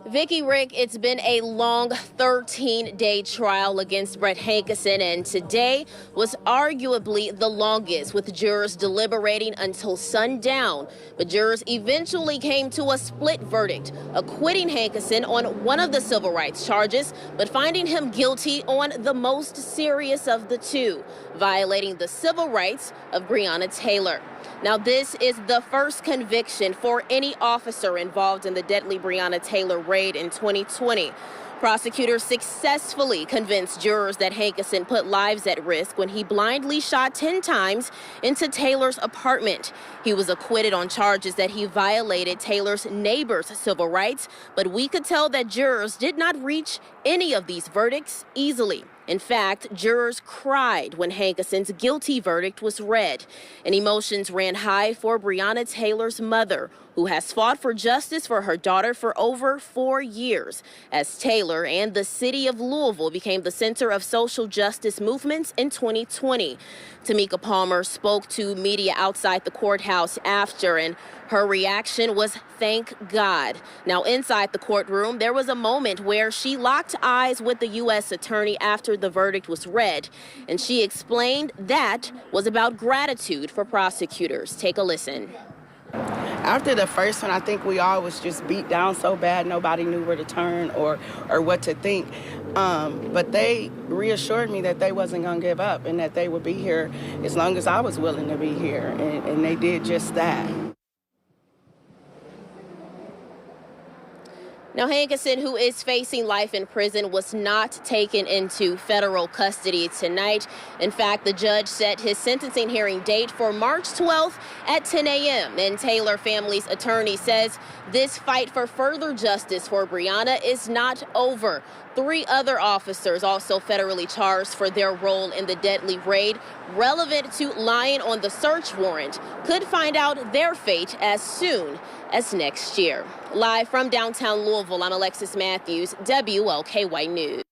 Vicki, Rick, it's been a long 13-day trial against Brett Hankison, and today was arguably the longest, with jurors deliberating until sundown. But jurors eventually came to a split verdict, acquitting Hankison on one of the civil rights charges, but finding him guilty on the most serious of the two, violating the civil rights of Breonna Taylor. Now, this is the first conviction for any officer involved in the deadly Breonna Taylor raid in 2020. Prosecutors successfully convinced jurors that Hankison put lives at risk when he blindly shot 10 times into Taylor's apartment. He was acquitted on charges that he violated Taylor's neighbor's civil rights, but we could tell that jurors did not reach any of these verdicts easily. In fact, jurors cried when Hankison's guilty verdict was read, and emotions ran high for Breonna Taylor's mother, who has fought for justice for her daughter for over 4 years, as Taylor and the city of Louisville became the center of social justice movements in 2020. Tamika Palmer spoke to media outside the courthouse after, and her reaction was, "Thank God." Now, inside the courtroom, there was a moment where she locked eyes with the U.S. attorney after the verdict was read, and she explained that was about gratitude for prosecutors. Take a listen. After the first one, I think we all was just beat down so bad nobody knew where to turn or what to think. But they reassured me that they wasn't going to give up and that they would be here as long as I was willing to be here, and they did just that. Now, Hankison, who is facing life in prison, was not taken into federal custody tonight. In fact, the judge set his sentencing hearing date for March 12th at 10 a.m. And Taylor family's attorney says this fight for further justice for Breonna is not over. 3 other officers also federally charged for their role in the deadly raid, relevant to lying on the search warrant, could find out their fate as soon as next year. Live from downtown Louisville, I'm Alexis Matthews, WLKY News.